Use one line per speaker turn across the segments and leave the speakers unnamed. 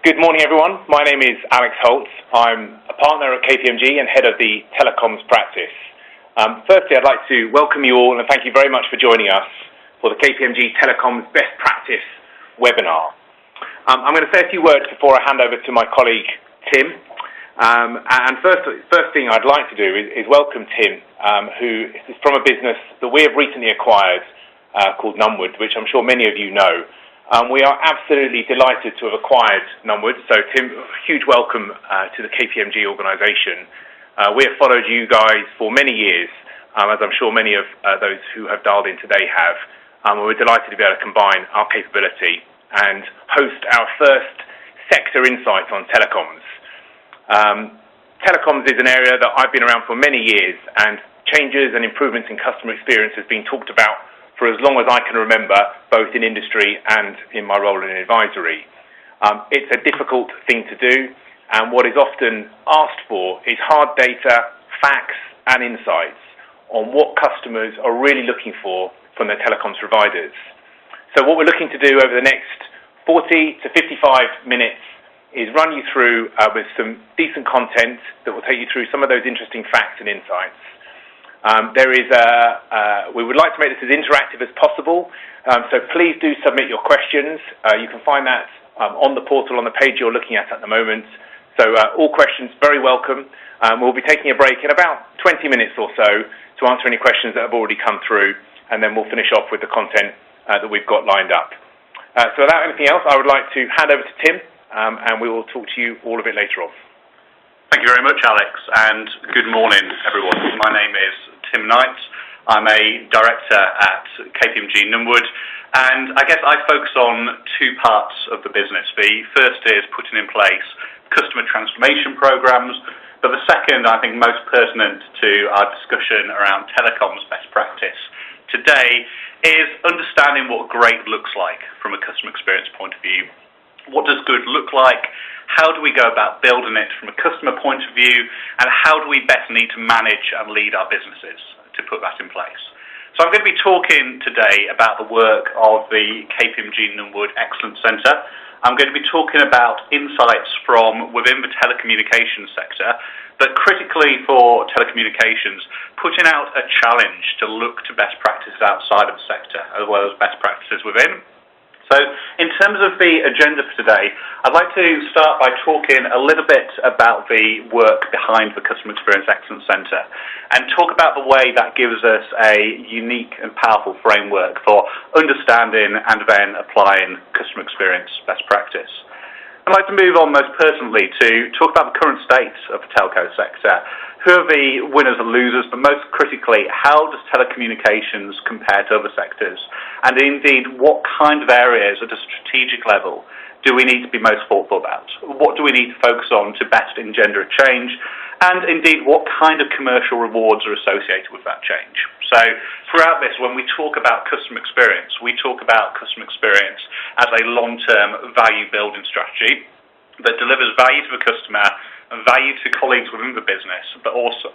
Good morning, everyone. My name is Alex Holt. I'm a partner at KPMG and head of the Telecoms practice. Firstly, I'd like to welcome you all and thank you very much for joining us for the KPMG Telecoms Best Practice webinar. I'm going to say a few words before I hand over to my colleague, Tim. And first thing I'd like to do is welcome Tim, who is from a business that we have recently acquired called Nunwood, which I'm sure many of you know. We are absolutely delighted to have acquired Nunwood. So, Tim, huge welcome to the KPMG organisation. We have followed you guys for many years, as I'm sure many of those who have dialed in today have. We're delighted to be able to combine our capability and host our first sector insights on telecoms. Telecoms is an area that I've been around for many years, and changes and improvements in customer experience has been talked about for as long as I can remember, both in industry and in my role in advisory. It's a difficult thing to do, and what is often asked for is hard data, facts and insights on what customers are really looking for from their telecoms providers. So what we're looking to do over the next 40 to 55 minutes is run you through with some decent content that will take you through some of those interesting facts and insights. We would like to make this as interactive as possible, so please do submit your questions. You can find that on the portal on the page you're looking at the moment. So all questions very welcome. We'll be taking a break in about 20 minutes or so to answer any questions that have already come through, and then we'll finish off with the content that we've got lined up. So without anything else, I would like to hand over to Tim, and we will talk to you all a bit later on.
Thank you very much, Alex, and good morning, everyone. My name is Tim Knight. I'm a director at KPMG Nunwood, and I guess I focus on two parts of the business. The first is putting in place customer transformation programs, but the second, I think most pertinent to our discussion around telecoms best practice today, is understanding what great looks like from a customer experience point of view. What does good look like? How do we go about building it from a customer point of view? And how do we best need to manage and lead our businesses to put that in place? So I'm going to be talking today about the work of the KPMG Nunwood Excellence Centre. I'm going to be talking about insights from within the telecommunications sector, but critically for telecommunications, putting out a challenge to look to best practices outside of the sector as well as best practices within. So in terms of the agenda for today, I'd like to start by talking a little bit about the work behind the Customer Experience Excellence Centre and talk about the way that gives us a unique and powerful framework for understanding and then applying customer experience best practice. I'd like to move on most personally to talk about the current state of the telco sector. Who are the winners and losers, but most critically, how does telecommunications compare to other sectors? And indeed, what kind of areas at a strategic level do we need to be most thoughtful about? What do we need to focus on to best engender a change? And indeed, what kind of commercial rewards are associated with that change? So throughout this, when we talk about customer experience, we talk about customer experience as a long-term value building strategy that delivers value to the customer and value to colleagues within the business, but also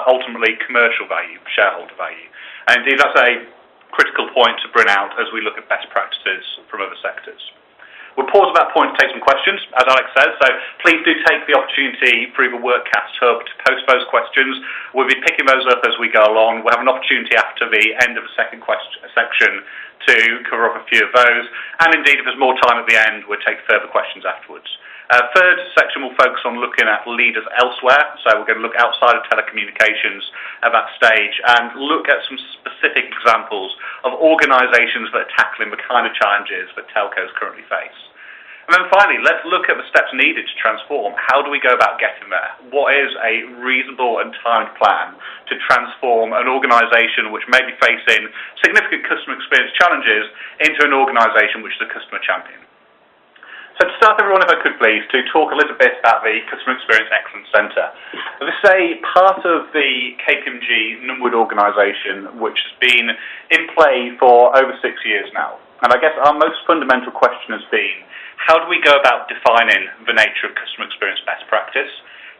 ultimately commercial value, shareholder value. And indeed, that's a critical point to bring out as we look at best practices from other sectors. We'll pause at that point to take some questions, as Alex says, so please do take the opportunity through the Workcast Hub to post those questions. We'll be picking those up as we go along. We'll have an opportunity after the end of the second section to cover up a few of those, and indeed, if there's more time at the end, we'll take further questions afterwards. Third section will focus on looking at leaders elsewhere, so we're going to look outside of telecommunications at that stage and look at some specific examples of organisations that are tackling the kind of challenges that telcos currently face. And then finally, let's look at the steps needed to transform. How do we go about getting there? What is a reasonable and timed plan to transform an organisation which may be facing significant customer experience challenges into an organisation which is a customer champion? So to start, everyone, if I could please, to talk a little bit about the Customer Experience Excellence Centre. This is a part of the KPMG Nunwood organisation which has been in play for over 6 years now. And I guess our most fundamental question has been, how do we go about defining the nature of customer experience best practice?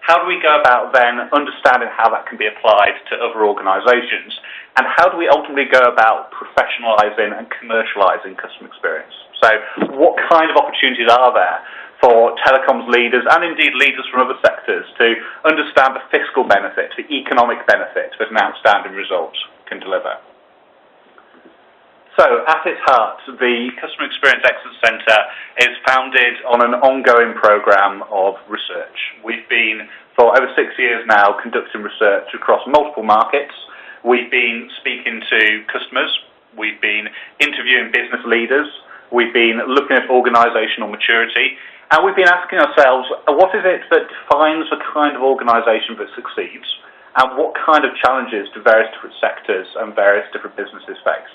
How do we go about then understanding how that can be applied to other organisations? And how do we ultimately go about professionalising and commercialising customer experience? So what kind of opportunities are there for telecoms leaders and indeed leaders from other sectors to understand the fiscal benefit, the economic benefit that an outstanding result can deliver? So, at its heart, the Customer Experience Excellence Centre is founded on an ongoing programme of research. We've been, for over 6 years now, conducting research across multiple markets. We've been speaking to customers. We've been interviewing business leaders. We've been looking at organisational maturity. And we've been asking ourselves, what is it that defines the kind of organisation that succeeds? And what kind of challenges do various different sectors and various different businesses face?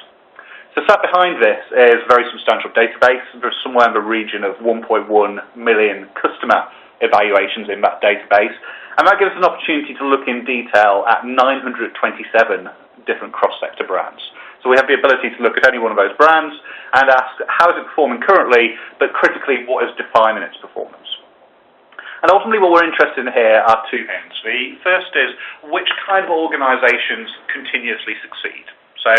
So sat behind this is a very substantial database. There's somewhere in the region of 1.1 million customer evaluations in that database. And that gives us an opportunity to look in detail at 927 different cross-sector brands. So we have the ability to look at any one of those brands and ask, how is it performing currently, but critically, what is defining its performance? And ultimately, what we're interested in here are two things. The first is, which kind of organisations continuously succeed? So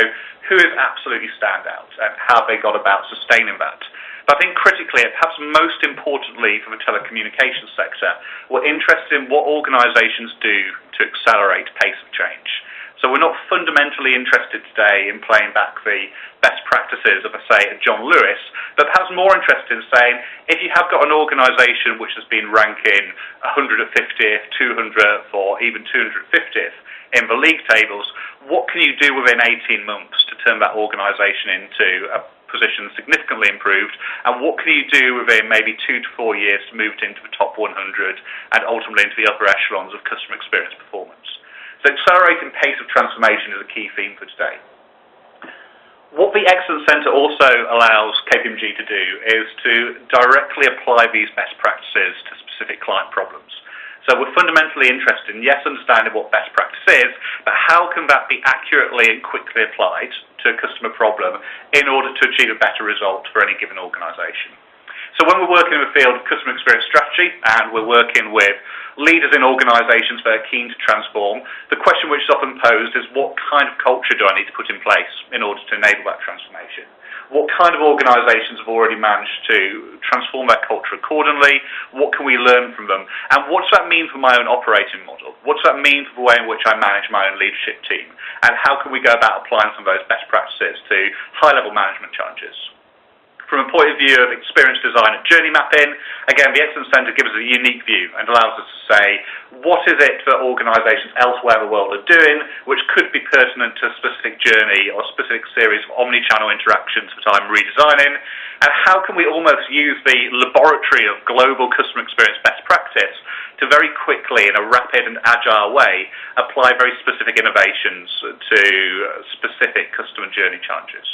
who is absolutely standout and how have they got about sustaining that? But I think critically, and perhaps most importantly for the telecommunications sector, we're interested in what organisations do to accelerate pace of change. So we're not fundamentally interested today in playing back the best practices of, say, John Lewis, but perhaps more interested in saying, if you have got an organisation which has been ranking 150th, 200th, or even 250th in the league tables, what can you do within 18 months to turn that organisation into a position significantly improved, and what can you do within maybe 2 to 4 years to move it into the top 100 and ultimately into the upper echelons of customer experience performance? So accelerating pace of transformation is a key theme for today. What the Excellence Centre also allows KPMG to do is to directly apply these best practices to specific client problems. So we're fundamentally interested in, yes, understanding what best practice is, but how can that be accurately and quickly applied to a customer problem in order to achieve a better result for any given organisation? So when we're working in the field of customer experience strategy and we're working with leaders in organisations that are keen to transform, the question which is often posed is, what kind of culture do I need to put in place in order to enable that transformation? What kind of organisations have already managed to transform their culture accordingly? What can we learn from them? And what does that mean for my own operating model? What does that mean for the way in which I manage my own leadership team? And how can we go about applying some of those best practices to high-level management challenges? From a point of view of experience design and journey mapping, again, the Excellence Centre gives us a unique view and allows us to say, what is it that organisations elsewhere in the world are doing which could be pertinent to a specific journey or a specific series of omni-channel interactions that I'm redesigning, and how can we almost use the laboratory of global customer experience best practice to very quickly, in a rapid and agile way, apply very specific innovations to specific customer journey challenges.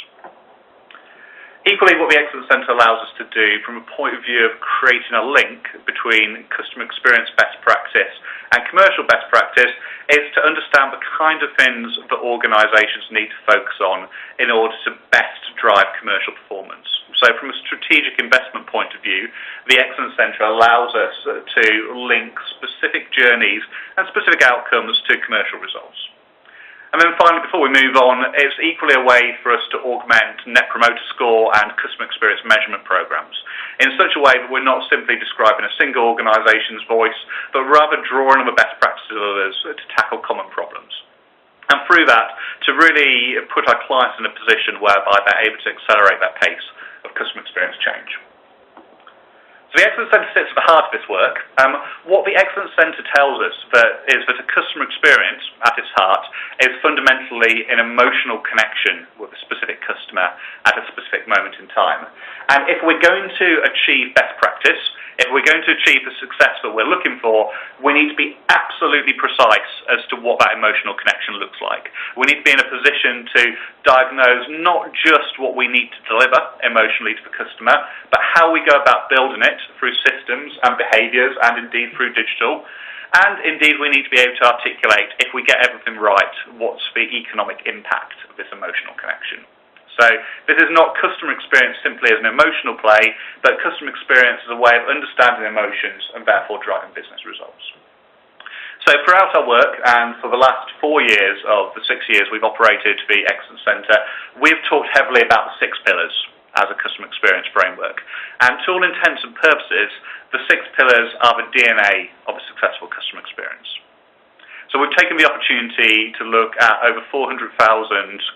Equally, what the Excellence Centre allows us to do from a point of view of creating a link between customer experience best practice and commercial best practice is to understand the kind of things that organisations need to focus on in order to best drive commercial performance. So from a strategic investment point of view, the Excellence Centre allows us to link specific journeys and specific outcomes to commercial results. And then finally, before we move on, it's equally a way for us to augment Net Promoter Score and customer experience measurement programs in such a way that we're not simply describing a single organisation's voice, but rather drawing on the best practices of others to tackle common problems. And through that, to really put our clients in a position whereby they're able to accelerate that pace of customer experience change. So the Excellence Centre sits at the heart of this work. What the Excellence Centre tells us is that a customer experience, at its heart, is fundamentally an emotional connection with a specific customer at a specific moment in time. And if we're going to achieve best practice, if we're going to achieve the success that we're looking for, we need to be absolutely precise as to what that emotional connection looks like. We need to be in a position to diagnose not just what we need to deliver emotionally to the customer, but how we go about building it through systems and behaviours and indeed through digital. And indeed we need to be able to articulate, if we get everything right, what's the economic impact of this emotional connection. So this is not customer experience simply as an emotional play, but customer experience as a way of understanding emotions and therefore driving business results. So throughout our work, and for the last 4 years of the 6 years we've operated the Excellence Centre, we've talked heavily about the 6 pillars as a customer experience framework. And to all intents and purposes, the 6 pillars are the DNA of a successful customer experience. So we've taken the opportunity to look at over 400,000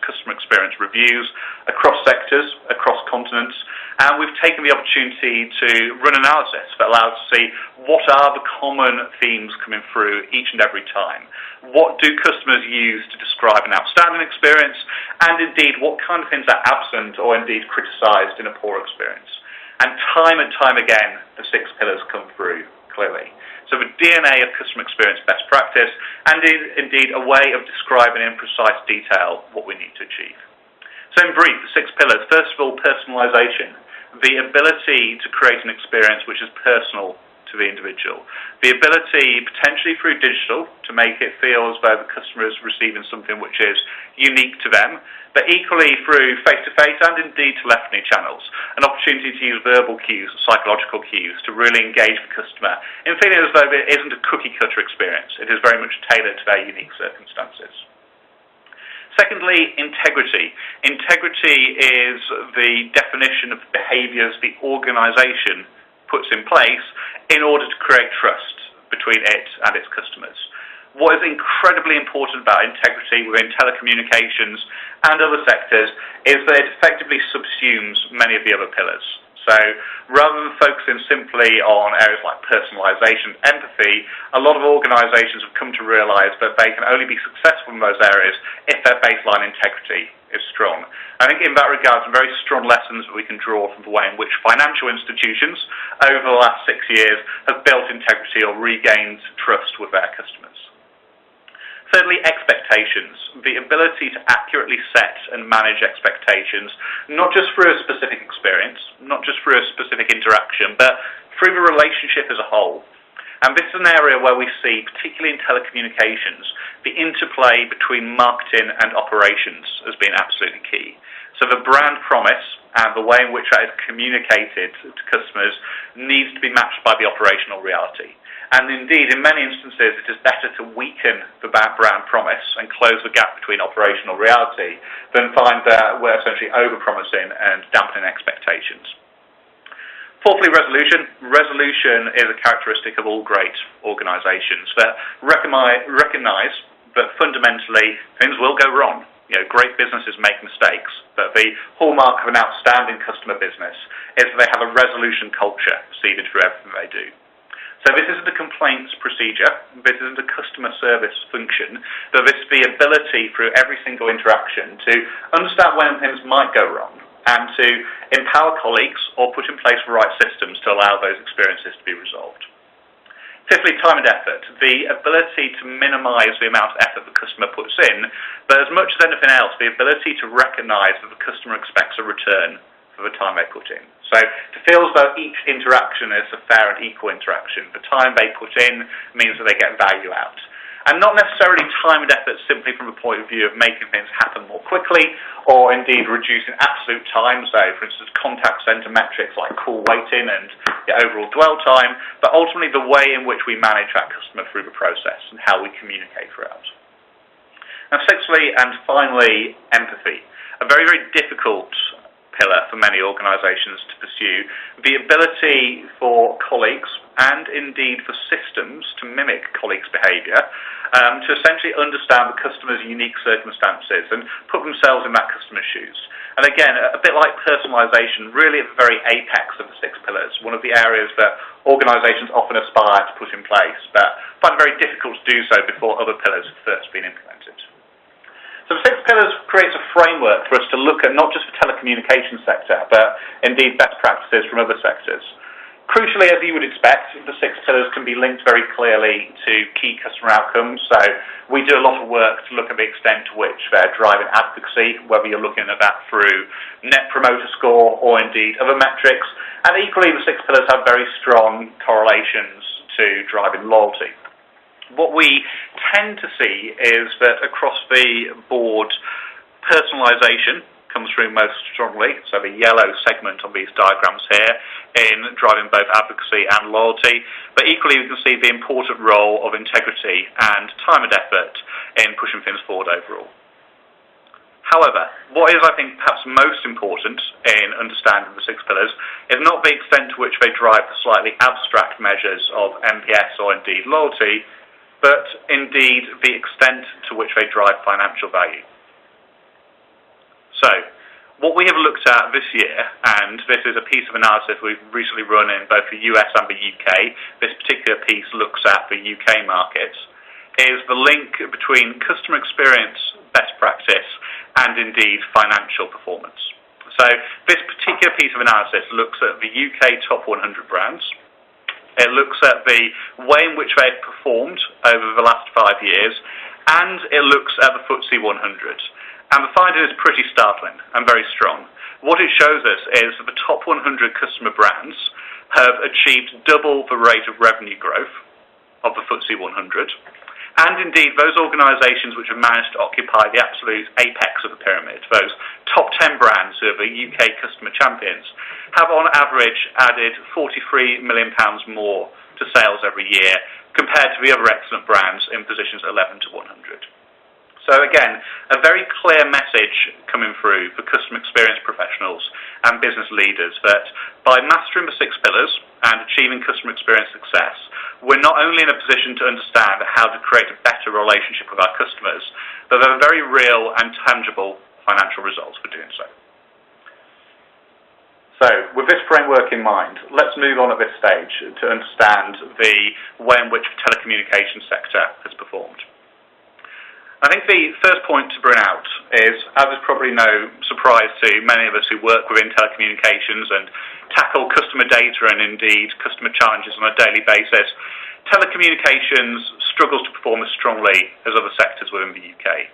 customer experience reviews across sectors, across continents, and we've taken the opportunity to run analysis that allows us to see what are the common themes coming through each and every time. What do customers use to describe an outstanding experience, and indeed what kind of things are absent or indeed criticised in a poor experience. And time again, the 6 pillars come through clearly. So the DNA of customer experience best practice, and indeed a way of describing in precise detail what we need to achieve. So in brief, the 6 pillars. First of all, personalisation. The ability to create an experience which is personal to the individual. The ability, potentially through digital, to make it feel as though the customer is receiving something which is unique to them, but equally through face-to-face and indeed telephony channels, an opportunity to use verbal cues, psychological cues, to really engage the customer in feeling as though it isn't a cookie-cutter experience. It is very much tailored to their unique circumstances. Secondly, integrity. Integrity is the definition of the behaviours the organisation puts in place in order to create trust between it and its customers. What is incredibly important about integrity within telecommunications and other sectors is that it effectively subsumes many of the other pillars. So rather than focusing simply on areas like personalisation, empathy, a lot of organisations have come to realise that they can only be successful in those areas if their baseline integrity is strong. I think in that regard, some very strong lessons that we can draw from the way in which financial institutions over the last 6 years have built integrity or regained trust with their customers. Thirdly, expectations. The ability to accurately set and manage expectations, not just through a specific experience, not just through a specific interaction, but through the relationship as a whole. And this is an area where we see, particularly in telecommunications, the interplay between marketing and operations as being absolutely key. So the brand promise and the way in which that is communicated to customers needs to be matched by the operational reality. And indeed, in many instances, it is better to weaken the brand promise and close the gap between operational reality than find that we're essentially over-promising and dampening expectations. Fourthly, resolution. Resolution is a characteristic of all great organisations that recognise that fundamentally things will go wrong. Great businesses make mistakes, but the hallmark of an outstanding customer business is that they have a resolution culture seeded through everything they do. So this isn't a complaints procedure, this isn't a customer service function, but this is the ability through every single interaction to understand when things might go wrong and to empower colleagues or put in place the right systems to allow those experiences to be resolved. Fifthly, time and effort. The ability to minimise the amount of effort the customer puts in, but as much as anything else, the ability to recognise that the customer expects a return for the time they put in. So to feel as though each interaction is a fair and equal interaction. The time they put in means that they get value out. And not necessarily time and effort simply from the point of view of making things happen more quickly or indeed reducing absolute time, so for instance contact centre metrics like call waiting and the overall dwell time, but ultimately the way in which we manage that customer through the process and how we communicate throughout. And sixthly and finally, empathy. A very, very difficult pillar for many organisations to pursue, the ability for colleagues and indeed for systems to mimic colleagues' behaviour, to essentially understand the customer's unique circumstances and put themselves in that customer's shoes. And again, a bit like personalisation, really at the very apex of the 6 pillars, one of the areas that organisations often aspire to put in place, but find it very difficult to do so before other pillars have first been implemented. So the 6 pillars creates a framework for us to look at not just the telecommunications sector, but indeed best practices from other sectors. Crucially, as you would expect, the 6 pillars can be linked very clearly to key customer outcomes. So we do a lot of work to look at the extent to which they're driving advocacy, whether you're looking at that through Net Promoter Score or indeed other metrics. And equally, the 6 pillars have very strong correlations to driving loyalty. What we tend to see is that across the board, personalisation comes through most strongly, so the yellow segment on these diagrams here, in driving both advocacy and loyalty, but equally we can see the important role of integrity and time and effort in pushing things forward overall. However, what is, I think, perhaps most important in understanding the 6 pillars is not the extent to which they drive the slightly abstract measures of NPS or indeed loyalty, but indeed the extent to which they drive financial value. So, what we have looked at this year, and this is a piece of analysis we've recently run in both the US and the UK, this particular piece looks at the UK markets, is the link between customer experience, best practice, and indeed financial performance. So this particular piece of analysis looks at the UK top 100 brands. It looks at the way in which they've performed over the last 5 years, and it looks at the FTSE 100. And the finding is pretty startling and very strong. What it shows us is that the top 100 customer brands have achieved double the rate of revenue growth of the FTSE 100. And indeed, those organisations which have managed to occupy the absolute apex of the pyramid, those top 10 brands who are the UK customer champions, have on average added £43 million more to sales every year compared to the other excellent brands in positions 11 to 100. So again, a very clear message coming through for customer experience professionals and business leaders that by mastering the 6 pillars and achieving customer experience success, we're not only in a position to understand how to create a better relationship with our customers, but there are very real and tangible financial results for doing so. So, with this framework in mind, let's move on at this stage to understand the way in which the telecommunications sector has performed. I think the first point to bring out is, as is probably no surprise to many of us who work within telecommunications and tackle customer data and indeed customer challenges on a daily basis, telecommunications struggles to perform as strongly as other sectors within the UK.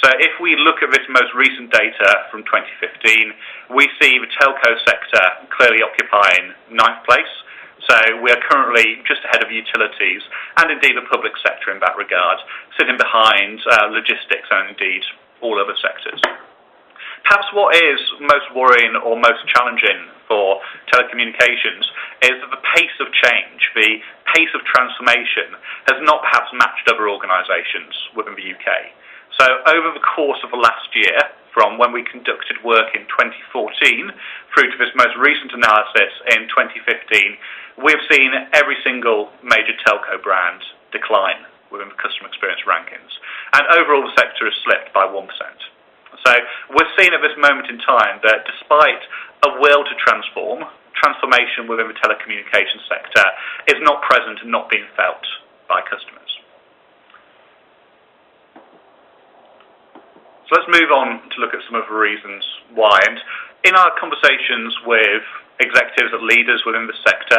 So if we look at this most recent data from 2015, we see the telco sector clearly occupying 9th place. So we are currently just ahead of utilities and indeed the public sector in that regard, sitting behind logistics and indeed all other sectors. Perhaps what is most worrying or most challenging for telecommunications is that the pace of change, the pace of transformation has not perhaps matched other organisations within the UK. So over the course of the last year, from when we conducted work in 2014 through to this most recent analysis in 2015, we've seen every single major telco brand decline within the customer experience rankings. And overall the sector has slipped by 1%. So we're seeing at this moment in time that despite a will to transformation within the telecommunications sector is not present and not being felt by customers. So let's move on to look at some of the reasons why. And in our conversations with executives and leaders within the sector,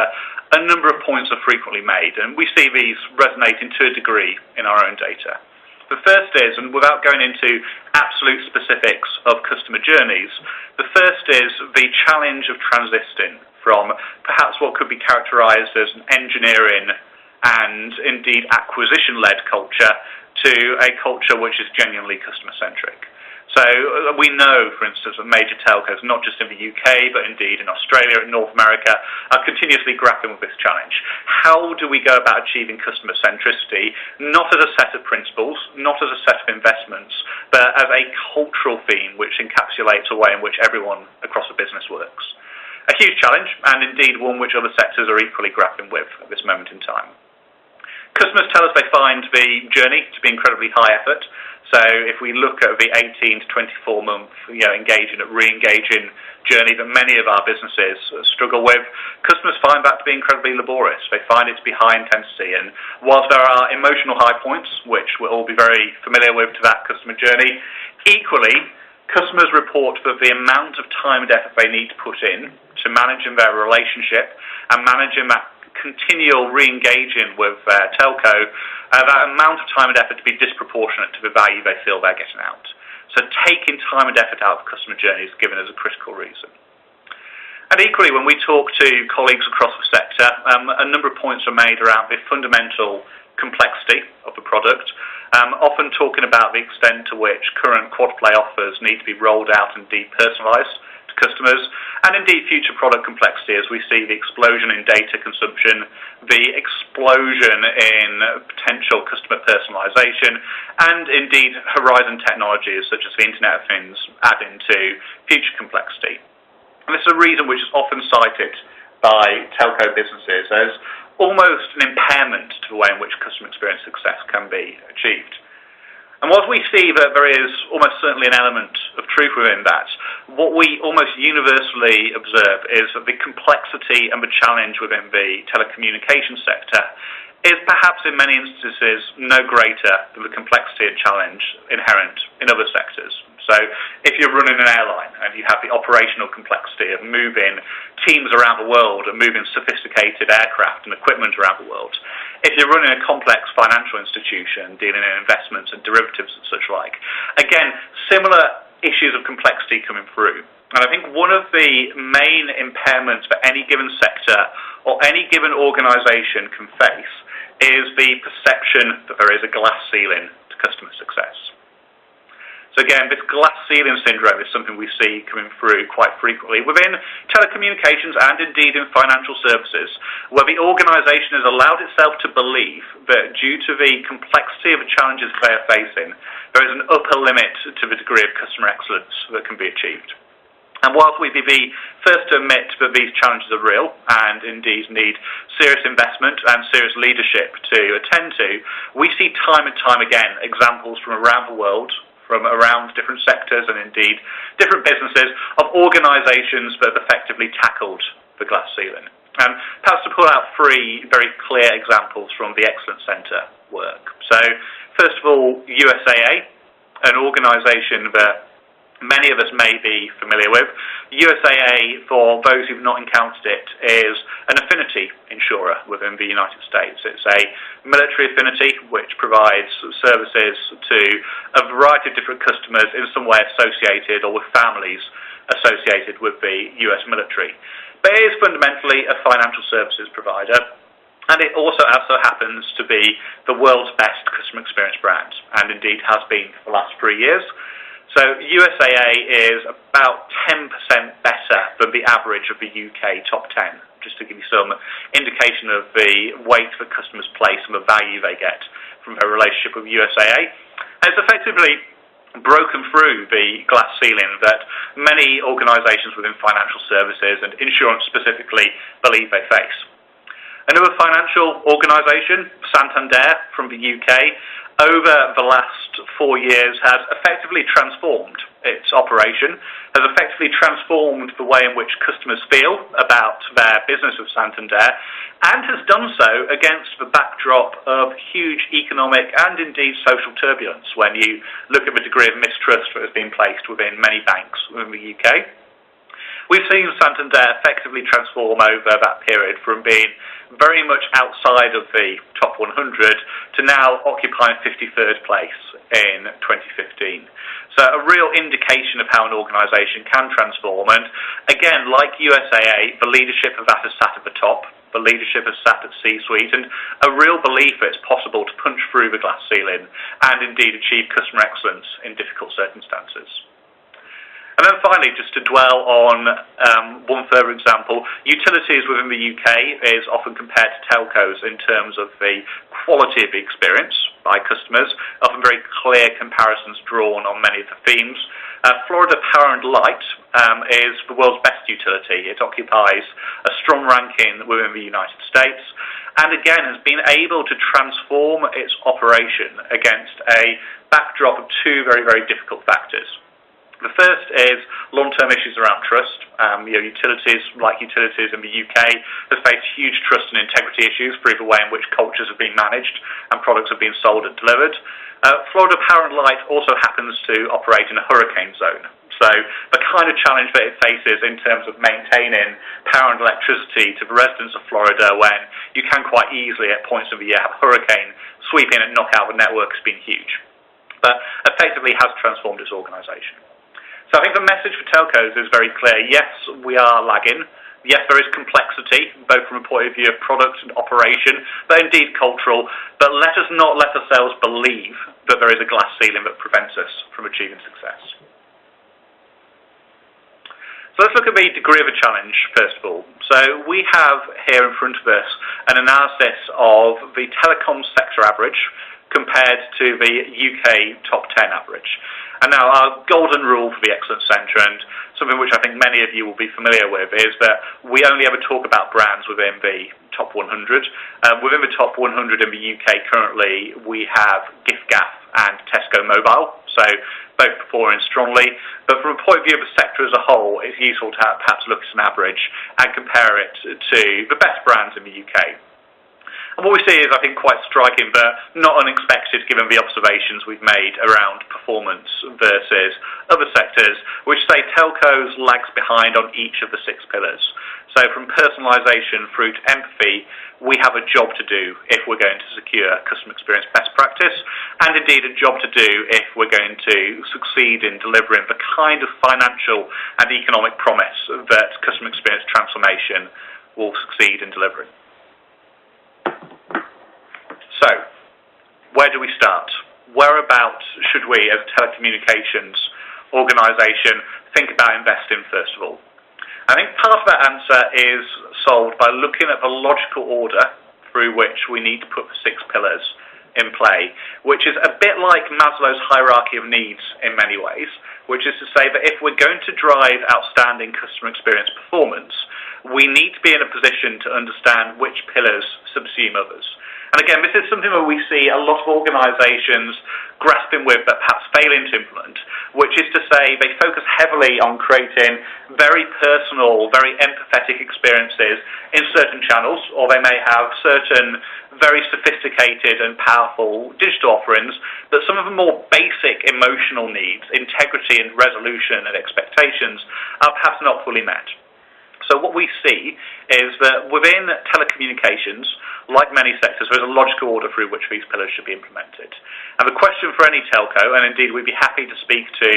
a number of points are frequently made, and we see these resonating to a degree in our own data. The first is, and without going into absolute specifics of customer journeys, the first is the challenge of transiting from perhaps what could be characterised as an engineering and indeed acquisition-led culture to a culture which is genuinely customer-centric. So we know, for instance, that major telcos, not just in the UK, but indeed in Australia and North America, are continuously grappling with this challenge. How do we go about achieving customer centricity, not as a set of principles, not as a set of investments, but as a cultural theme which encapsulates a way in which everyone across the business works? A huge challenge, and indeed one which other sectors are equally grappling with at this moment in time. Customers tell us they find the journey to be incredibly high effort. So if we look at the 18 to 24 month engaging and re-engaging journey that many of our businesses struggle with, customers find that to be incredibly laborious. They find it to be high intensity, and whilst there are emotional high points, which we'll all be very familiar with to that customer journey, equally customers report that the amount of time and effort they need to put in to managing their relationship and managing that continual re-engaging with their telco, that amount of time and effort to be disproportionate to the value they feel they're getting out. So taking time and effort out of customer journeys is given as a critical reason. And equally, when we talk to colleagues across the sector, a number of points are made around the fundamental complexity of the product, often talking about the extent to which current quad play offers need to be rolled out and depersonalised to customers, and indeed future product complexity as we see the explosion in data consumption, the explosion in potential customer personalization, and indeed horizon technologies such as the Internet of Things add into future complexity. And this is a reason which is often cited by telco businesses as almost an impairment to the way in which customer experience success can be achieved. And whilst we see that there is almost certainly an element of truth within that, what we almost universally observe is that the complexity and the challenge within the telecommunications sector is perhaps in many instances no greater than the complexity and challenge inherent in other sectors. So if you're running an airline and you have the operational complexity of moving teams around the world and moving sophisticated aircraft and equipment around the world, if you're running a complex financial institution dealing in investments and derivatives and such like, again, similar issues of complexity coming through. And I think one of the main impairments that any given sector or any given organisation can face is the perception that there is a glass ceiling to customer success. So again, this glass ceiling syndrome is something we see coming through quite frequently within telecommunications and indeed in financial services, where the organisation has allowed itself to believe that due to the complexity of the challenges they are facing, there is an upper limit to the degree of customer excellence that can be achieved. And whilst we'd be the first to admit that these challenges are real and indeed need serious investment and serious leadership to attend to, we see time and time again examples from around the world, from around different sectors and indeed different businesses of organisations that have effectively tackled the glass ceiling. And perhaps to pull out three very clear examples from the Excellence Centre work. So first of all, USAA, an organisation that many of us may be familiar with. USAA, for those who've not encountered it, is an affinity insurer within the United States. It's a military affinity which provides services to a variety of different customers in some way associated or with families associated with the US military. But it is fundamentally a financial services provider, and it also happens to be the world's best customer experience brand, and indeed has been for the last 3 years. So USAA is about 10% better than the average of the UK top 10, just to give you some indication of the weight that customers place and the value they get from their relationship with USAA. And it's effectively broken through the glass ceiling that many organisations within financial services and insurance specifically believe they face. Another financial organisation, Santander from the UK, over the last 4 years has effectively transformed its operation, has effectively transformed the way in which customers feel about their business with Santander, and has done so against the backdrop of huge economic and indeed social turbulence when you look at the degree of mistrust that has been placed within many banks within the UK. We've seen Santander effectively transform over that period from being very much outside of the top 100 to now occupying 53rd place in 2015. So a real indication of how an organisation can transform. And again, like USAA, the leadership of that has sat at the top. The leadership has sat at C-suite, and a real belief that it's possible to punch through the glass ceiling and indeed achieve customer excellence in difficult circumstances. And then finally, just to dwell on one further example, utilities within the UK is often compared to telcos in terms of the quality of the experience by customers, often very clear comparisons drawn on many of the themes. Florida Power and Light is the world's best utility. It occupies a strong ranking within the United States and again has been able to transform its operation against a backdrop of two very, very difficult factors. The first is long-term issues around trust. Utilities, like utilities in the UK, have faced huge trust and integrity issues through the way in which cultures have been managed and products have been sold and delivered. Florida Power and Light also happens to operate in a hurricane zone. So the kind of challenge that it faces in terms of maintaining power and electricity to the residents of Florida when you can quite easily at points of the year have a hurricane sweep in and knock out the network has been huge. But effectively has transformed its organisation. So I think the message for telcos is very clear. Yes, we are lagging. Yes, there is complexity, both from a point of view of product and operation, but indeed cultural. But let us not let ourselves believe that there is a glass ceiling that prevents us from achieving success. So So let's look at the degree of a challenge, first of all. So we have here in front of us an analysis of the telecoms sector average compared to the UK top 10 average. And now our golden rule for the Excellence Centre, and something which I think many of you will be familiar with, is that we only ever talk about brands within the top 100. Within the top 100 in the UK currently, we have giffgaff and Tesco Mobile, so both performing strongly. But from a point of view of the sector as a whole, it's useful to perhaps look at an average and compare it to the best brands in the UK. And what we see is, I think, quite striking, but not unexpected given the observations we've made around performance versus other sectors, which say telcos lags behind on each of the 6 pillars. So from personalisation through to empathy, we have a job to do if we're going to secure customer experience best practice, and indeed a job to do if we're going to succeed in delivering the kind of financial and economic promise that customer experience transformation will succeed in delivering. So, where do we start? Whereabouts should we, as a telecommunications organisation, think about investing first of all? I think part of that answer is solved by looking at the logical order through which we need to put the 6 pillars in play, which is a bit like Maslow's hierarchy of needs in many ways, which is to say that if we're going to drive outstanding customer experience performance, we need to be in a position to understand which pillars subsume others. And again, this is something that we see a lot of organisations grasping with but perhaps failing to implement, which is to say they focus heavily on creating very personal, very empathetic experiences in certain channels, or they may have certain very sophisticated and powerful digital offerings, but some of the more basic emotional needs, integrity and resolution and expectations, are perhaps not fully met. So what we see is that within telecommunications, like many sectors, there is a logical order through which these pillars should be implemented. And the question for any telco, and indeed we'd be happy to speak to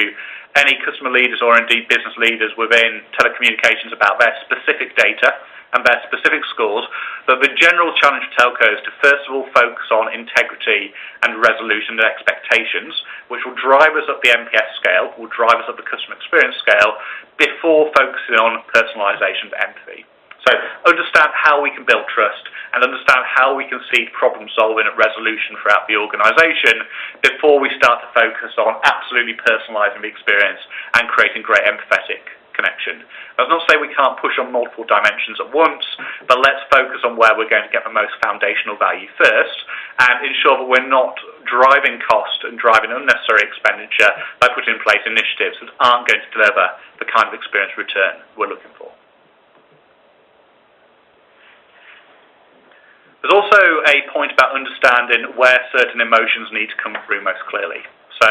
any customer leaders or indeed business leaders within telecommunications about their specific data and their specific scores, but the general challenge for telcos to first of all focus on integrity and resolution and expectations, which will drive us up the NPS scale, will drive us up the customer experience scale, before focusing on personalisation and empathy. So understand how we can build trust and understand how we can see problem solving and resolution throughout the organisation before we start to focus on absolutely personalising the experience and creating great empathetic connection. That's not to say we can't push on multiple dimensions at once, but let's focus on where we're going to get the most foundational value first and ensure that we're not driving cost and driving unnecessary expenditure by putting in place initiatives that aren't going to deliver the kind of experience return we're looking for. There's also a point about understanding where certain emotions need to come through most clearly. So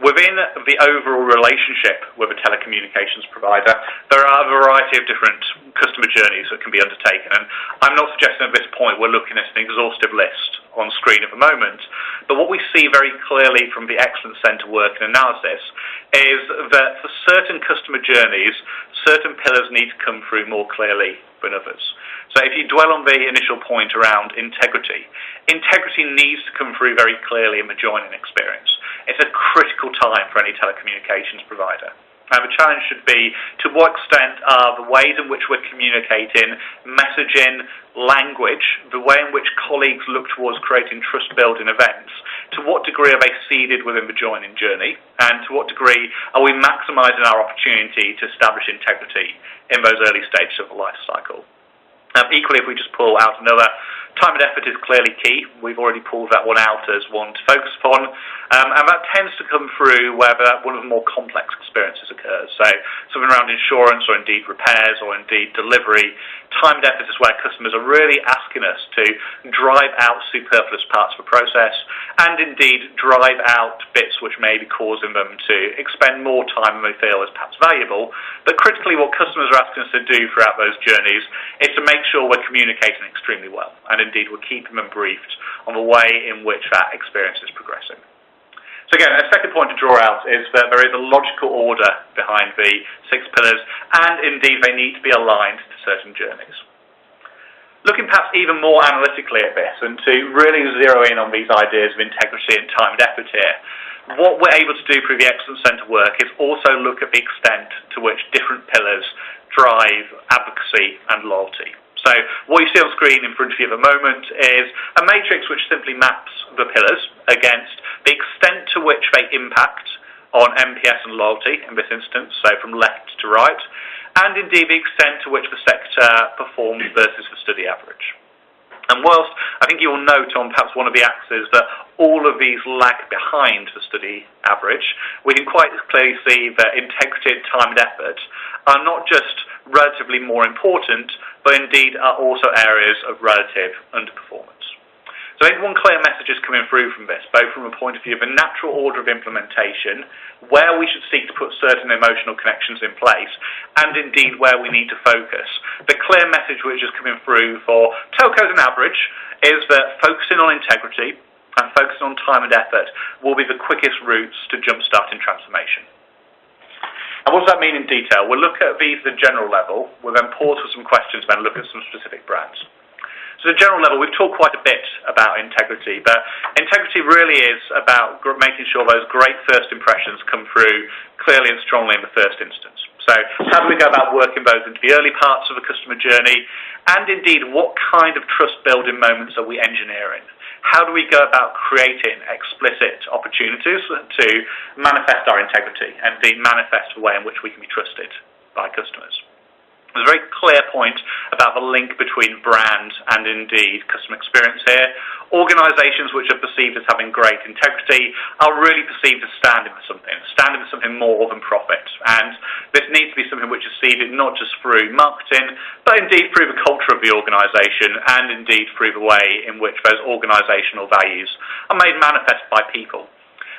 within the overall relationship with a telecommunications provider, there are a variety of different customer journeys that can be undertaken. And I'm not suggesting at this point we're looking at an exhaustive list on screen at the moment, but what we see very clearly from the Excellence Centre work and analysis is that for certain customer journeys, certain pillars need to come through more clearly than others. So if you dwell on the initial point around integrity, integrity needs to come through very clearly in the joining experience. It's a critical time for any telecommunications provider. Now the challenge should be to what extent are the ways in which we're communicating, messaging, language, the way in which colleagues look towards creating trust-building events, to what degree are they seeded within the joining journey, and to what degree are we maximising our opportunity to establish integrity in those early stages of the life cycle. Equally, if we just pull out another, time and effort is clearly key. We've already pulled that one out as one to focus upon, and that tends to come through where one of the more complex experiences occurs. So something around insurance or indeed repairs or indeed delivery, time and effort is where customers are really asking us to drive out superfluous parts of the process and indeed drive out bits which may be causing them to expend more time than they feel is perhaps valuable. But critically, what customers are asking us to do throughout those journeys is to make sure we're communicating extremely well, and indeed we're keeping them briefed on the way in which that experience is progressing. So again, a second point to draw out is that there is a logical order behind the 6 pillars, and indeed they need to be aligned to certain journeys. Looking perhaps even more analytically at this, and to really zero in on these ideas of integrity and time and effort here, What we're able to do through the Excellence Centre work is also look at the extent to which different pillars drive advocacy and loyalty. So what you see on screen in front of you at the moment is a matrix which simply maps the pillars against the extent to which they impact on NPS and loyalty in this instance, so from left to right, and indeed the extent to which the sector performs versus the study average. And whilst I think you will note on perhaps one of the axes that all of these lag behind the study average, we can quite clearly see that integrity, time and effort are not just relatively more important, but indeed are also areas of relative underperformance. So I think one clear message is coming through from this, both from a point of view of a natural order of implementation, where we should seek to put certain emotional connections in place, and indeed where we need to focus. The clear message which is coming through for telcos on average is that focusing on integrity and focusing on time and effort will be the quickest routes to jumpstarting transformation. And what does that mean in detail? We'll look at these at the general level, we'll then pause for some questions, then look at some specific brands. So at the general level, we've talked quite a bit about integrity, but integrity really is about making sure those great first impressions come through clearly and strongly in the first instance. So how do we go about working those into the early parts of the customer journey, and indeed what kind of trust-building moments are we engineering? How do we go about creating explicit opportunities to manifest our integrity and indeed manifest the way in which we can be trusted by customers? There's a very clear point about the link between brand and indeed customer experience here. Organisations which are perceived as having great integrity are really perceived as standing for something more than profit. And this needs to be something which is seeded not just through marketing, but indeed through the culture of the organisation and indeed through the way in which those organisational values are made manifest by people.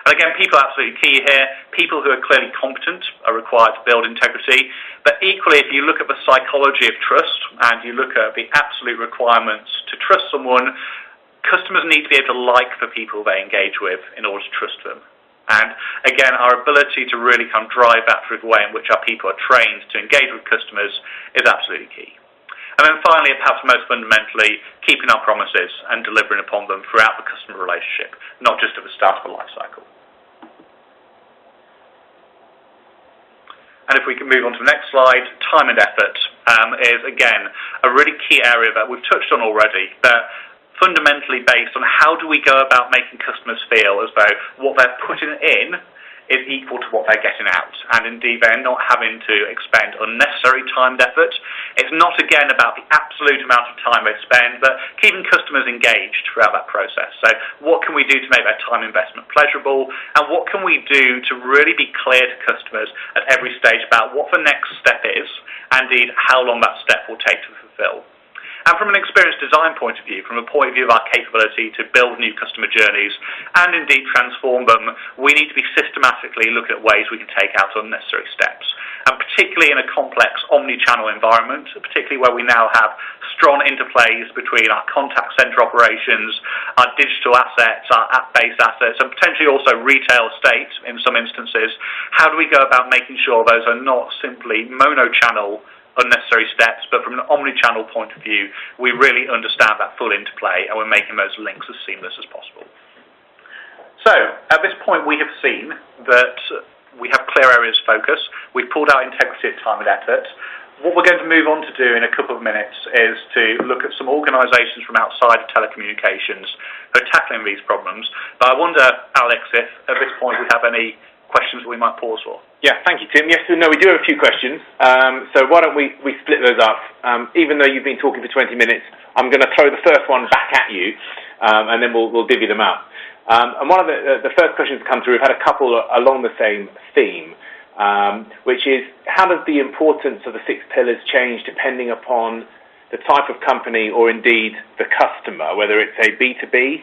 And again, people are absolutely key here. People who are clearly competent are required to build integrity. But equally, if you look at the psychology of trust and you look at the absolute requirements to trust someone, customers need to be able to like the people they engage with in order to trust them. And again, our ability to really kind of drive that through the way in which our people are trained to engage with customers is absolutely key. And then finally, perhaps most fundamentally, keeping our promises and delivering upon them throughout the customer relationship, not just at the start of the life cycle. And if we can move on to the next slide, time and effort is, again, a really key area that we've touched on already, but fundamentally based on how do we go about making customers feel as though what they're putting in is equal to what they're getting out, and indeed they're not having to expend unnecessary time and effort. It's not, again, about the absolute amount of time they spend, but keeping customers engaged throughout that process. So what can we do to make that time investment pleasurable, and what can we do to really be clear to customers at every stage about what the next step is, and indeed how long that step will take to fulfill. And from an experience design point of view, from a point of view of our capability to build new customer journeys and indeed transform them, we need to be systematically looking at ways we can take out unnecessary steps. And particularly in a complex omni-channel environment, particularly where we now have strong interplays between our contact centre operations, our digital assets, our app-based assets, and potentially also retail estate in some instances, how do we go about making sure those are not simply mono-channel unnecessary steps, but from an omni-channel point of view, we really understand that full interplay and we're making those links as seamless as possible. So, at this point we have seen that we have clear areas of focus, we've pulled out integrity, time and effort. What we're going to move on to do in a couple of minutes is to look at some organisations from outside of telecommunications who are tackling these problems. But I wonder, Alex, if at this point we have any questions that we might pause for.
Yeah, thank you, Tim. Yes, no, we do have a few questions. So why don't we split those up? Even though you've been talking for 20 minutes, I'm going to throw the first one back at you, and then we'll divvy them up. And one of the first questions that come through, we've had a couple along the same theme, which is how does the importance of the 6 pillars change depending upon the type of company or indeed the customer, whether it's a B2B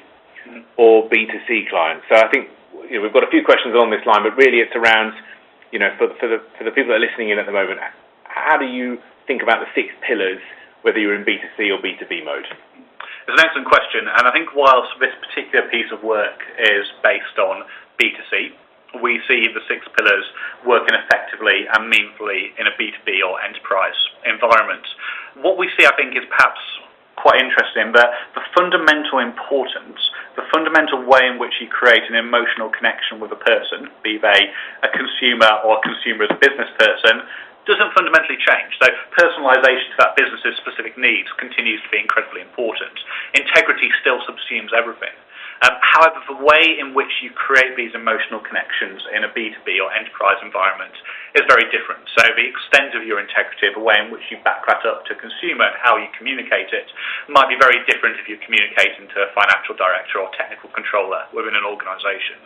or B2C client? So I think we've got a few questions along this line, but really it's around, for the people that are listening in at the moment, how do you think about the 6 pillars, whether you're in B2C or B2B mode?
It's an excellent question, and I think whilst this particular piece of work is based on B2C, we see the 6 pillars working effectively and meaningfully in a B2B or enterprise environment. What we see, I think, is perhaps quite interesting, but the fundamental importance the fundamental way in which you create an emotional connection with a person, be they a consumer or a consumer as a business person, doesn't fundamentally change. So personalisation to that business's specific needs continues to be incredibly important. Integrity still subsumes everything. However, the way in which you create these emotional connections in a B2B or enterprise environment is very different. So the extent of your integrity, the way in which you back that up to consumer and how you communicate it might be very different if you're communicating to a financial director or technical controller within an organisation.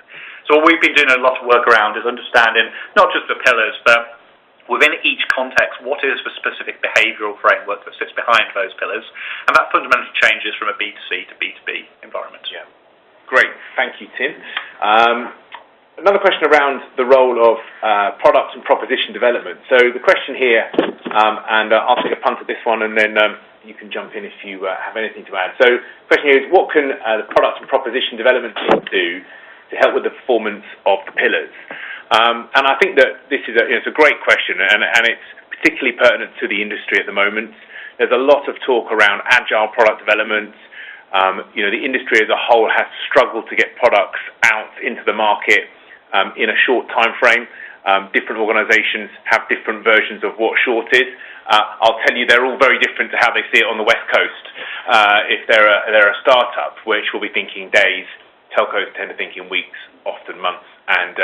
So what we've been doing a lot of work around is understanding not just the pillars, but within each context, what is the specific behavioural framework that sits behind those pillars? And that fundamentally changes from a B2C to B2B environment.
Yeah. Great, thank you, Tim. Another question around the role of product and proposition development. So the question here, and I'll take a punt at this one, and then you can jump in if you have anything to add. So the question here is, what can the product and proposition development team do to help with the performance of the pillars? And I think that this is it's a great question, and it's particularly pertinent to the industry at the moment. There's a lot of talk around agile product development. The industry as a whole has struggled to get products out into the market in a short time frame. Different organisations have different versions of what short is. I'll tell you, they're all very different to how they see it on the West Coast. If they're a startup, which will be thinking days, telcos tend to think in weeks, often months, and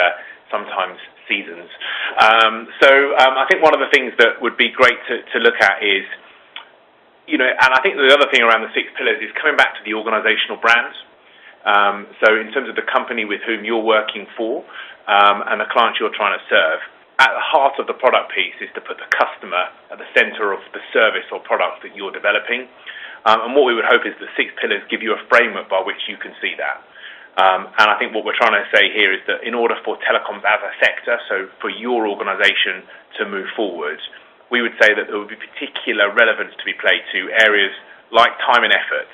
sometimes seasons. I think one of the things that would be great to look at is, and I think the other thing around the 6 pillars is coming back to the organisational brand. So in terms of the company with whom you're working for and the clients you're trying to serve, at the heart of the product piece is to put the customer at the centre of the service or product that you're developing. And what we would hope is the 6 pillars give you a framework by which you can see that. And I think what we're trying to say here is that in order for telecoms as a sector, so for your organisation to move forward, we would say that there would be particular relevance to be played to areas like time and effort,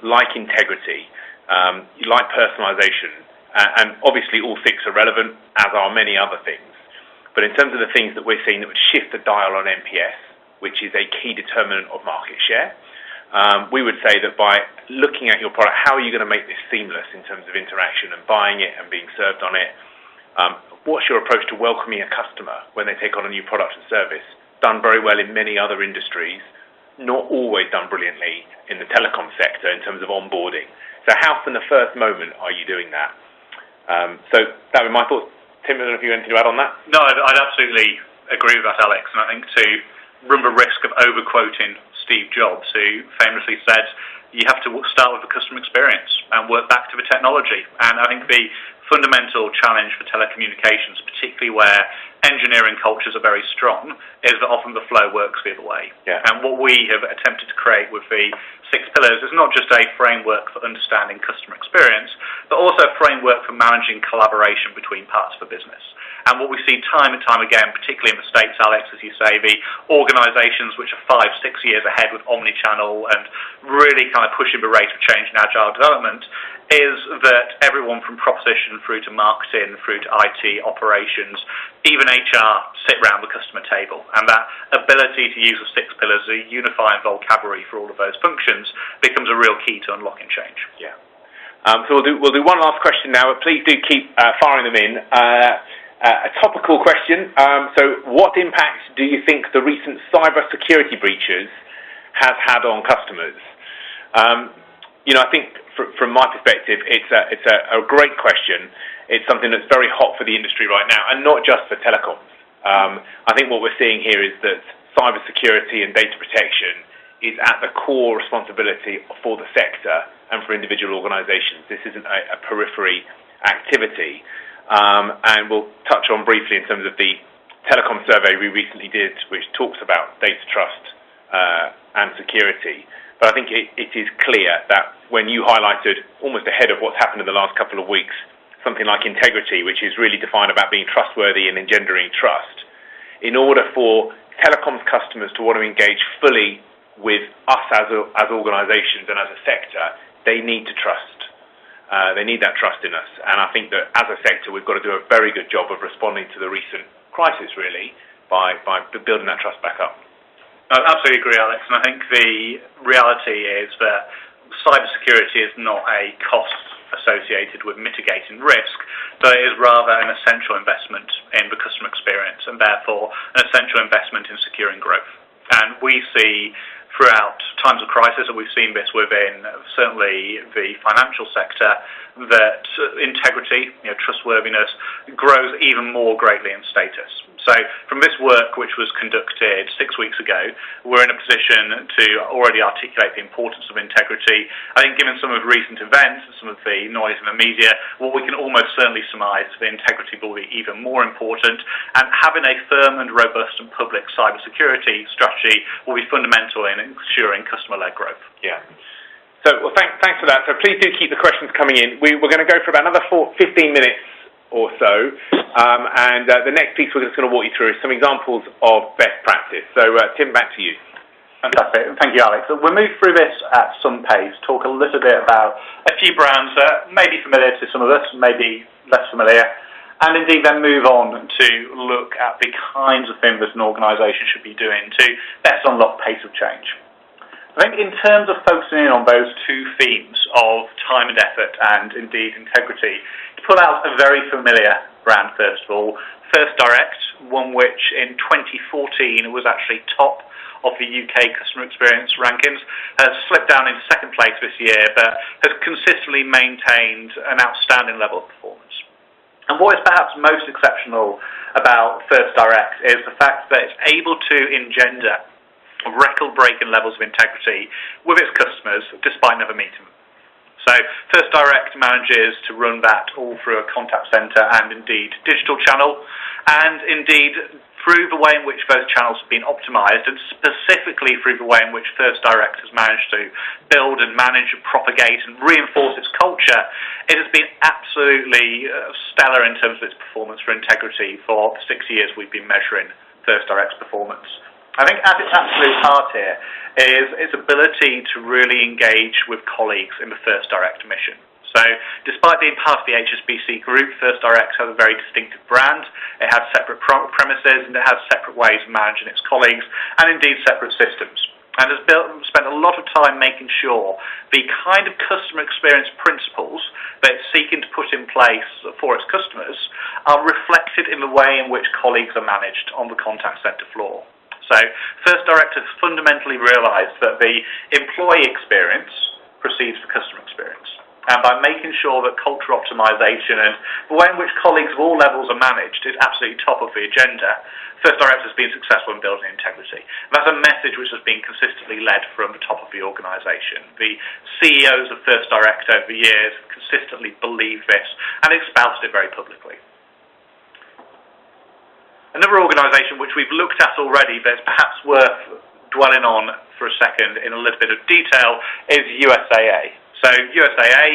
like integrity, like personalisation, and obviously all 6 are relevant, as are many other things. But in terms of the things that we're seeing that would shift the dial on NPS, which is a key determinant of market share, we would say that by looking at your product, how are you going to make this seamless in terms of interaction and buying it and being served on it? What's your approach to welcoming a customer when they take on a new product and service? Done very well in many other industries, not always done brilliantly in the telecom sector in terms of onboarding. So how from the first moment are you doing that? So that would be my thoughts. Tim, I don't know if you have anything to add on that?
No, I'd absolutely agree with that, Alex. And I think to run the risk of overquoting Steve Jobs, who famously said, you have to start with the customer experience and work back to the technology. And I think the fundamental challenge for telecommunications, particularly where engineering cultures are very strong, is that often the flow works the other way.
Yeah.
And what we have attempted to create with the 6 pillars is not just a framework for understanding customer experience, but also a framework for managing collaboration between parts of the business. And what we see time and time again, particularly in the States, Alex, as you say, the organisations which are 5-6 years ahead with omnichannel and really kind of pushing the rate of change in agile development, is that everyone from proposition through to marketing, through to IT, operations, even HR sit around the customer table. And that ability to use the 6 pillars, a unifying vocabulary for all of those functions, becomes a real key to unlocking change.
Yeah. So we'll do one last question now, but please do keep firing them in. A topical question. So what impact do you think the recent cyber security breaches has had on customers? I think from my perspective, it's a great question. It's something that's very hot for the industry right now, and not just for telecoms. I think what we're seeing here is that cyber security and data protection is at the core responsibility for the sector and for individual organisations. This isn't a periphery activity. And we'll touch on briefly in terms of the telecom survey we recently did, which talks about data trust and security. But I think it is clear that when you highlighted, almost ahead of what's happened in the last couple of weeks, something like integrity, which is really defined about being trustworthy and engendering trust, in order for telecoms customers to want to engage fully with us as organisations and as a sector, they need to trust. They need that trust in us. And I think that as a sector, we've got to do a very good job of responding to the recent crisis, really, by building that trust back up.
I absolutely agree, Alex. And I think the reality is that cybersecurity is not a cost associated with mitigating risk, but it is rather an essential investment in the customer experience and therefore an essential investment in securing growth. And we see throughout times of crisis, and we've seen this within certainly the financial sector, that integrity, trustworthiness, grows even more greatly in status. So from this work, which was conducted 6 weeks ago, we're in a position to already articulate the importance of integrity. I think given some of the recent events and some of the noise in the media, what we can almost certainly surmise that integrity will be even more important, and having a firm and robust and public cybersecurity strategy will be fundamental in ensuring customer-led growth.
Yeah. So, well, thanks for that. So please do keep the questions coming in. We're going to go for about another 15 minutes or so, and the next piece we're just going to walk you through is some examples of best practice. So, Tim, back to you.
Fantastic. Thank you, Alex. We'll move through this at some pace, talk a little bit about a few brands that may be familiar to some of us, maybe less familiar, and indeed then move on to look at the kinds of things that an organisation should be doing to best unlock pace of change. I think in terms of focusing in on those two themes of time and effort and indeed integrity, to pull out a very familiar brand first of all, First Direct, one which in 2014 was actually top of the UK customer experience rankings, has slipped down into second place this year but has consistently maintained an outstanding level of performance. And what is perhaps most exceptional about First Direct is the fact that it's able to engender record-breaking levels of integrity with its customers despite never meeting them. So First Direct manages to run that all through a contact centre and indeed digital channel, and indeed through the way in which those channels have been optimised, and specifically through the way in which First Direct has managed to build and manage and propagate and reinforce its culture, it has been absolutely stellar in terms of its performance for integrity for the 6 years we've been measuring First Direct's performance. I think at its absolute heart here is its ability to really engage with colleagues in the First Direct mission. So despite being part of the HSBC group, First Direct has a very distinctive brand. It has separate premises and it has separate ways of managing its colleagues and indeed separate systems. And has spent a lot of time making sure the kind of customer experience principles that it's seeking to put in place for its customers are reflected in the way in which colleagues are managed on the contact centre floor. So First Direct has fundamentally realised that the employee experience precedes the customer experience. And by making sure that culture optimisation and the way in which colleagues of all levels are managed is absolutely top of the agenda, First Direct has been successful in building integrity. And that's a message which has been consistently led from the top of the organisation. The CEOs of First Direct over the years have consistently believed this and espoused it very publicly. Another organisation which we've looked at already but it's perhaps worth dwelling on for a second in a little bit of detail is USAA. So USAA,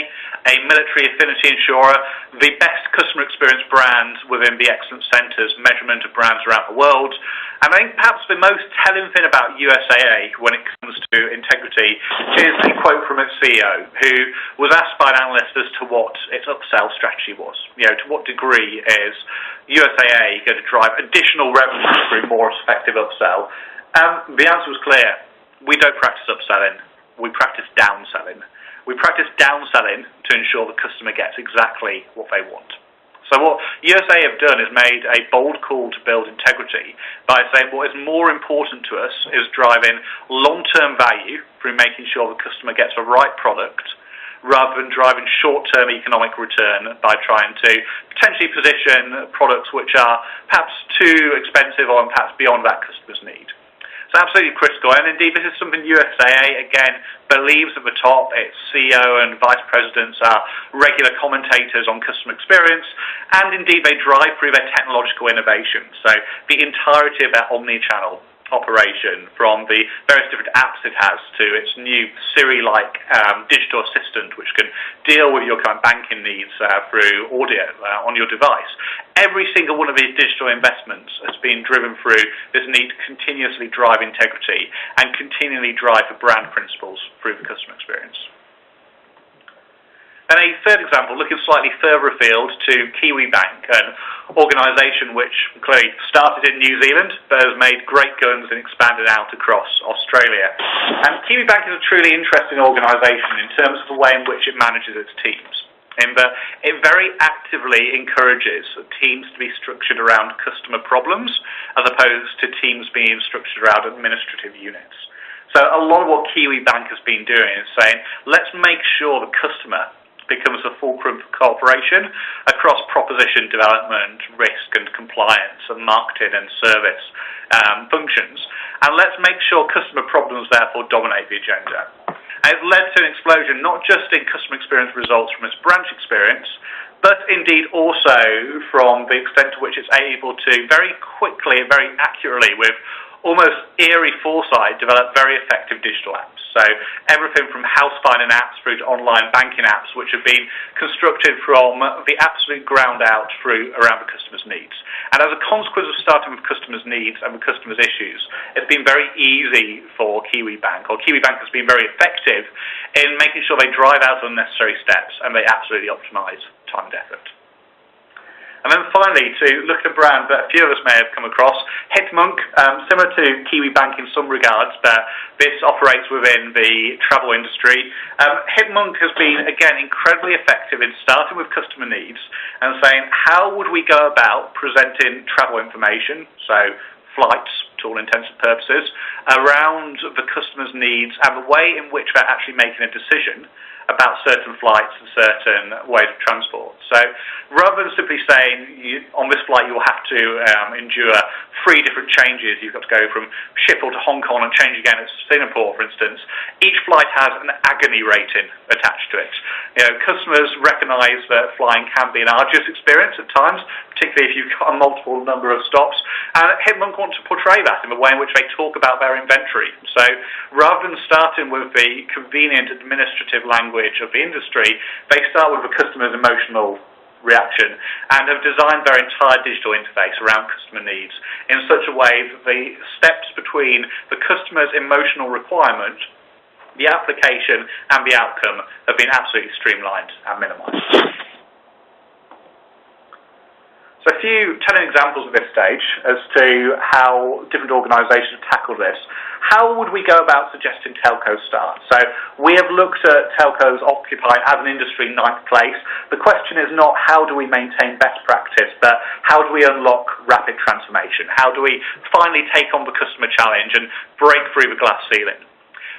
a military affinity insurer, the best customer experience brand within the Excellence Centre's measurement of brands around the world. And I think perhaps the most telling thing about USAA when it comes to integrity is a quote from its CEO, who was asked by an analyst as to what its upsell strategy was. To what degree is USAA going to drive additional revenue through more effective upsell? The answer was clear. We don't practice upselling. We practice downselling. We practice downselling to ensure the customer gets exactly what they want. So what USA have done is made a bold call to build integrity by saying what is more important to us is driving long-term value through making sure the customer gets the right product rather than driving short-term economic return by trying to potentially position products which are perhaps too expensive or perhaps beyond that customer's need. So absolutely critical, and indeed this is something USAA, again, believes at the top. Its CEO and vice presidents are regular commentators on customer experience, and indeed they drive through their technological innovation. So the entirety of their omni-channel operation, from the various different apps it has to its new Siri-like digital assistant which can deal with your kind of banking needs through audio on your device. Every single one of these digital investments has been driven through this need to continuously drive integrity and continually drive the brand principles through the customer experience. And a third example, looking slightly further afield to Kiwi Bank, an organisation which clearly started in New Zealand but has made great guns and expanded out across Australia. And Kiwi Bank is a truly interesting organisation in terms of the way in which it manages its teams. In that it very actively encourages teams to be structured around customer problems as opposed to teams being structured around administrative units. So a lot of what Kiwi Bank has been doing is saying, let's make sure the customer becomes a fulcrum for cooperation across proposition development, risk and compliance and marketing and service functions. And let's make sure customer problems therefore dominate the agenda. And it's led to an explosion not just in customer experience results from its branch experience, but indeed also from the extent to which it's able to very quickly and very accurately with almost eerie foresight develop very effective digital apps. So everything from house finding apps through to online banking apps, which have been constructed from the absolute ground out through around the customer's needs. And as a consequence of starting with customers' needs and with customers' issues, it's been very easy for Kiwi Bank, or Kiwi Bank has been very effective in making sure they drive out unnecessary steps and they absolutely optimise time and effort. And then finally, to look at a brand that a few of us may have come across, Hitmonk, similar to Kiwi Bank in some regards, but this operates within the travel industry. Hitmonk has been, again, incredibly effective in starting with customer needs and saying, how would we go about presenting travel information, so flights to all intents and purposes, around the customer's needs and the way in which they're actually making a decision about certain flights and certain ways of transport. So rather than simply saying on this flight you'll have to endure 3 different changes, you've got to go from Schiphol to Hong Kong and change again at Singapore, for instance, each flight has an agony rating attached to it. Customers recognise that flying can be an arduous experience at times, particularly if you've got a multiple number of stops, and Hitmonk want to portray that in the way in which they talk about their inventory. So rather than starting with the convenient administrative language of the industry, they start with the customer's emotional reaction and have designed their entire digital interface around customer needs in such a way that the steps between the customer's emotional requirement, the application and the outcome have been absolutely streamlined and minimised. So a few telling examples at this stage as to how different organisations tackle this. How would we go about suggesting telcos start? So we have looked at telcos occupying as an industry 9th place. The question is not how do we maintain best practice, but how do we unlock rapid transformation? How do we finally take on the customer challenge and break through the glass ceiling?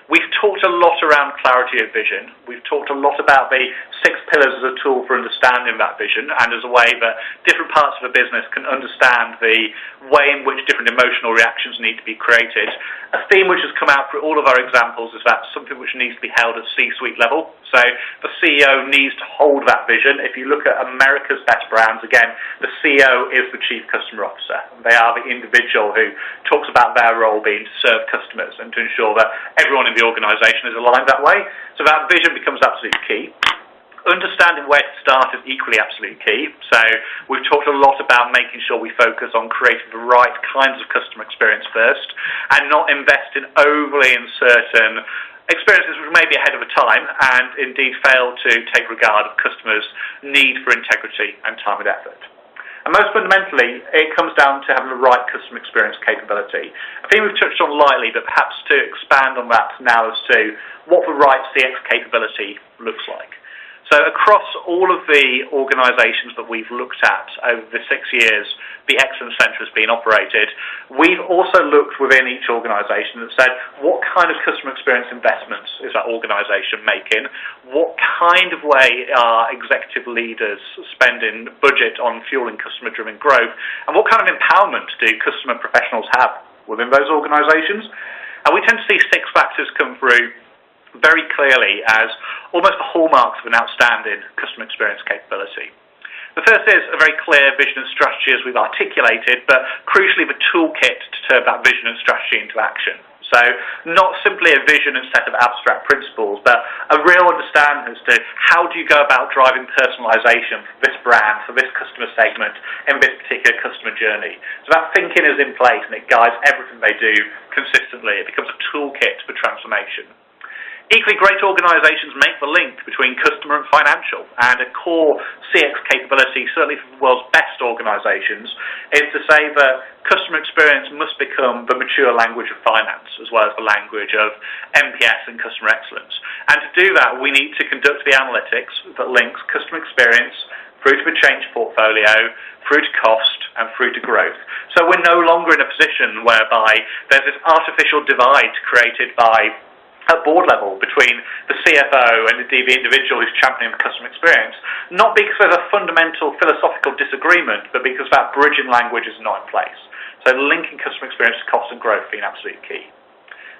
We've talked a lot around clarity of vision. We've talked a lot about the 6 pillars as a tool for understanding that vision and as a way that different parts of the business can understand the way in which different emotional reactions need to be created. A theme which has come out through all of our examples is that something which needs to be held at C-suite level. So the CEO needs to hold that vision. If you look at America's best brands, again, the CEO is the Chief Customer Officer. They are the individual who talks about their role being to serve customers and to ensure that everyone in the organisation is aligned that way. So that vision becomes absolutely key. Understanding where to start is equally absolutely key. So we've talked a lot about making sure we focus on creating the right kinds of customer experience first and not invest in overly in certain experiences which may be ahead of a time and indeed fail to take regard of customers' need for integrity and time and effort. And most fundamentally, it comes down to having the right customer experience capability. I think we've touched on lightly, but perhaps to expand on that now as to what the right CX capability looks like. So across all of the organisations that we've looked at over the 6 years the Excellence Centre has been operated, we've also looked within each organisation and said, what kind of customer experience investments is that organisation making? What kind of way are executive leaders spending budget on fueling customer-driven growth? And what kind of empowerment do customer professionals have within those organisations? And we tend to see 6 factors come through very clearly as almost the hallmarks of an outstanding customer experience capability. The first is a very clear vision and strategy as we've articulated, but crucially the toolkit to turn that vision and strategy into action. So not simply a vision and set of abstract principles, but a real understanding as to how do you go about driving personalisation for this brand, for this customer segment, in this particular customer journey. So that thinking is in place and it guides everything they do consistently. It becomes a toolkit for transformation. Equally, great organisations make the link between customer and financial, and a core CX capability, certainly for the world's best organisations, is to say that customer experience must become the mature language of finance, as well as the language of NPS and customer excellence. And to do that, we need to conduct the analytics that links customer experience through to a change portfolio, through to cost, and through to growth. So we're no longer in a position whereby there's this artificial divide created by at board level between the CFO and indeed the individual who's championing the customer experience, not because there's a fundamental philosophical disagreement, but because that bridging language is not in place. So linking customer experience to cost and growth being absolutely key.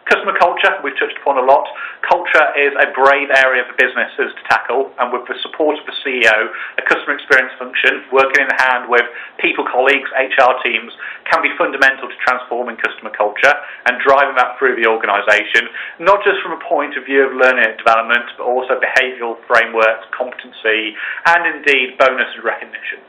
Customer culture, we've touched upon a lot. Culture is a brave area for businesses to tackle, and with the support of the CEO, a customer experience function, working in hand with people, colleagues, HR teams, can be fundamental to transforming customer culture and driving that through the organisation, not just from a point of view of learning and development, but also behavioural frameworks, competency, and indeed bonus and recognition.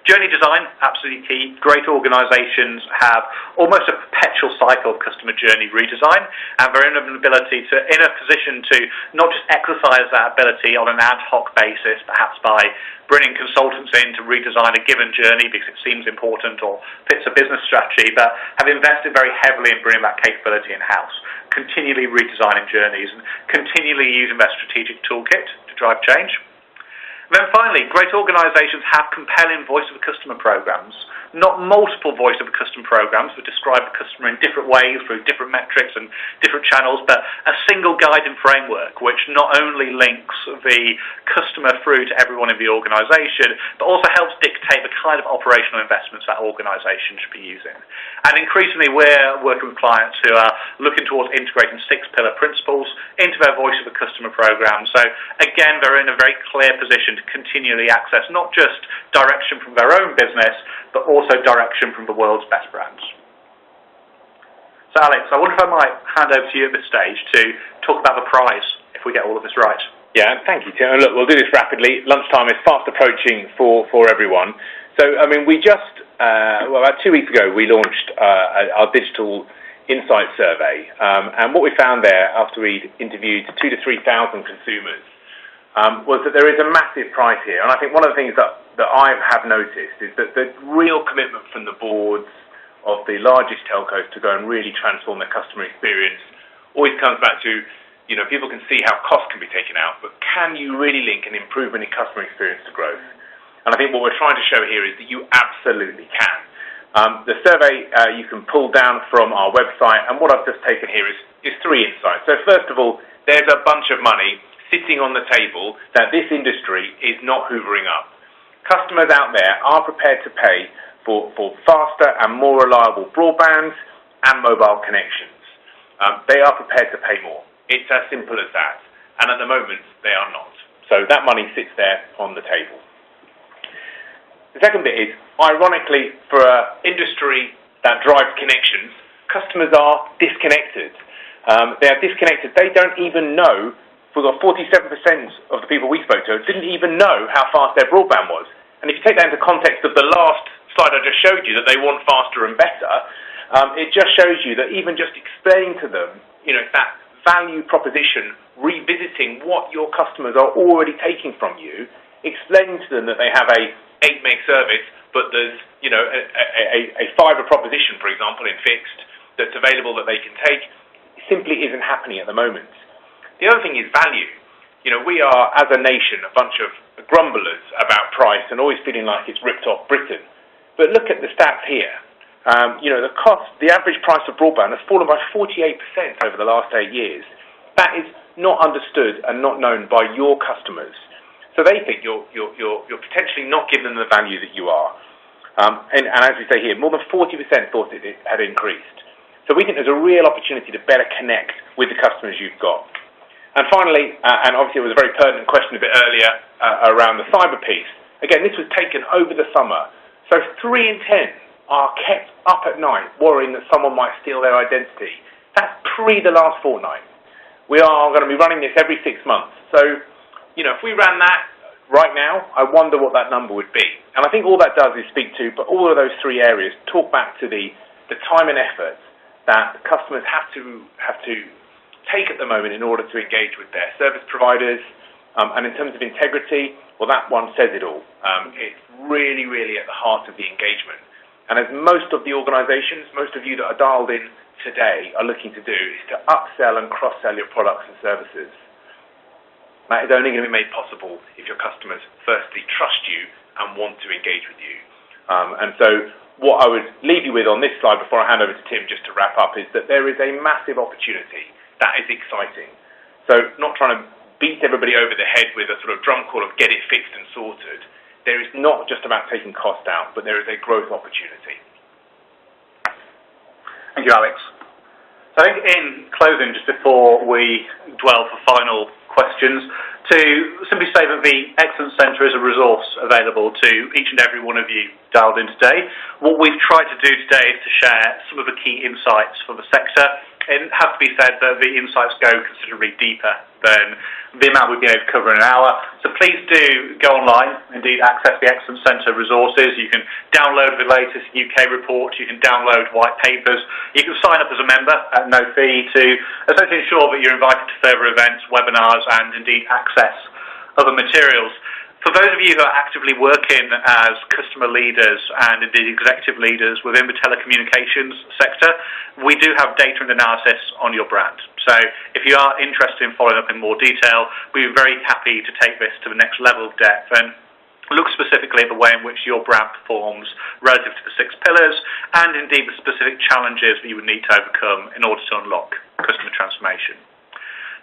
Journey design, absolutely key. Great organisations have almost a perpetual cycle of customer journey redesign, and they're in a position to not just exercise that ability on an ad hoc basis, perhaps by bringing consultants in to redesign a given journey because it seems important or fits a business strategy, but have invested very heavily in bringing that capability in-house, continually redesigning journeys and continually using their strategic toolkit to drive change. Then finally, great organisations have compelling voice of the customer programs, not multiple voice of the customer programs that describe the customer in different ways through different metrics and different channels, but a single guiding framework which not only links the customer through to everyone in the organisation, but also helps dictate the kind of operational investments that organisation should be using. And increasingly we're working with clients who are looking towards integrating 6-pillar principles into their voice of the customer program. So again, they're in a very clear position to continually access not just direction from their own business, but also direction from the world's best brands. So Alex, I wonder if I might hand over to you at this stage to talk about the prize, if we get all of this right.
Yeah, thank you, Tim. And look, we'll do this rapidly. Lunchtime is fast approaching for everyone. So, I mean, we just, about 2 weeks ago, we launched our digital insight survey. And what we found there, after we'd interviewed 2,000 to 3,000 consumers, was that there is a massive prize here. And I think one of the things that I have noticed is that the real commitment from the boards of the largest telcos to go and really transform their customer experience always comes back to, you know, people can see how cost can be taken out, but can you really link an improvement in customer experience to growth? And I think what we're trying to show here is that you absolutely can. The survey you can pull down from our website, and what I've just taken here is 3 insights. So first of all, there's a bunch of money sitting on the table that this industry is not hoovering up. Customers out there are prepared to pay for faster and more reliable broadband and mobile connections. They are prepared to pay more. It's as simple as that. And at the moment, they are not. So that money sits there on the table. The second bit is, ironically, for an industry that drives connections, customers are disconnected. They are disconnected. They don't even know, for the 47% of the people we spoke to didn't even know how fast their broadband was. And if you take that into context of the last slide I just showed you, that they want faster and better, it just shows you that even just explaining to them, you know, that value proposition, revisiting what your customers are already taking from you, explaining to them that they have a 8 meg service, but there's, you know, a fibre proposition, for example, in fixed that's available that they can take, simply isn't happening at the moment. The other thing is value. You know, we are, as a nation, a bunch of grumblers about price and always feeling like it's ripped off Britain. But look at the stats here. You know, the average price of broadband has fallen by 48% over the last 8 years. That is not understood and not known by your customers. So they think you're potentially not giving them the value that you are. And as we say here, more than 40% thought it had increased. So we think there's a real opportunity to better connect with the customers you've got. And finally, and obviously it was a very pertinent question a bit earlier around the cyber piece. Again, this was taken over the summer. So 3 in 10 are kept up at night worrying that someone might steal their identity. That's pre the last fortnight. We are going to be running this every 6 months. So, you know, if we ran that right now, I wonder what that number would be. And I think all that does is speak to, but all of those 3 areas talk back to the time and effort that customers have to take at the moment in order to engage with their service providers. And in terms of integrity, well, that one says it all. It's really, really at the heart of the engagement. And as most of the organisations, most of you that are dialed in today are looking to do, is to upsell and cross-sell your products and services. That is only going to be made possible if your customers firstly trust you and want to engage with you. And so what I would leave you with on this slide before I hand over to Tim just to wrap up is that there is a massive opportunity. That is exciting. So not trying to beat everybody over the head with a sort of drum call of get it fixed and sorted. There is not just about taking cost out, but there is a growth opportunity.
Thank you, Alex. So I think in closing, just before we dwell for final questions, to simply say that the Excellence Centre is a resource available to each and every one of you dialed in today. What we've tried to do today is to share some of the key insights for the sector. It has to be said that the insights go considerably deeper than the amount we've been able to cover in an hour. So please do go online, indeed access the Excellence Centre resources. You can download the latest UK report, you can download white papers, you can sign up as a member at no fee to essentially ensure that you're invited to further events, webinars and indeed access other materials. For those of you who are actively working as customer leaders and indeed executive leaders within the telecommunications sector, we do have data and analysis on your brand. So if you are interested in following up in more detail, we're very happy to take this to the next level of depth and look specifically at the way in which your brand performs relative to the 6 pillars and indeed the specific challenges that you would need to overcome in order to unlock customer transformation.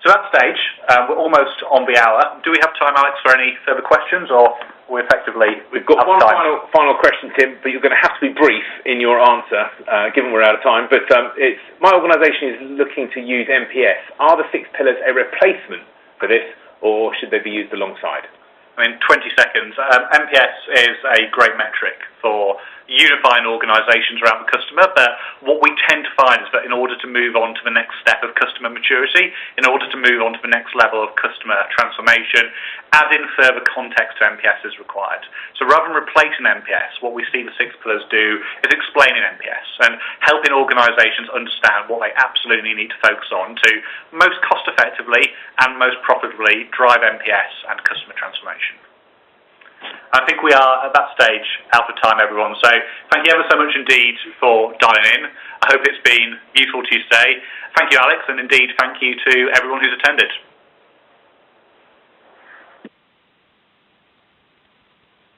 So at that stage, we're almost on the hour. Do we have time, Alex, for any further questions, or we're effectively...
We've got one final question, Tim, but you're going to have to be brief in your answer, given we're out of time. But it's my organisation is looking to use MPS. Are the 6 pillars a replacement for this, or should they be used alongside?
I mean, 20 seconds. MPS is a great metric for unifying organisations around the customer, but what we tend to find is that in order to move on to the next step of customer maturity, in order to move on to the next level of customer transformation, adding further context to MPS is required. So rather than replacing MPS, what we see the 6 pillars do is explaining MPS and helping organisations understand what they absolutely need to focus on to most cost effectively and most profitably drive MPS and customer transformation. I think we are at that stage out of time, everyone. So thank you ever so much indeed for dialing in. I hope it's been useful to you today. Thank you, Alex, and indeed thank you to everyone who's attended.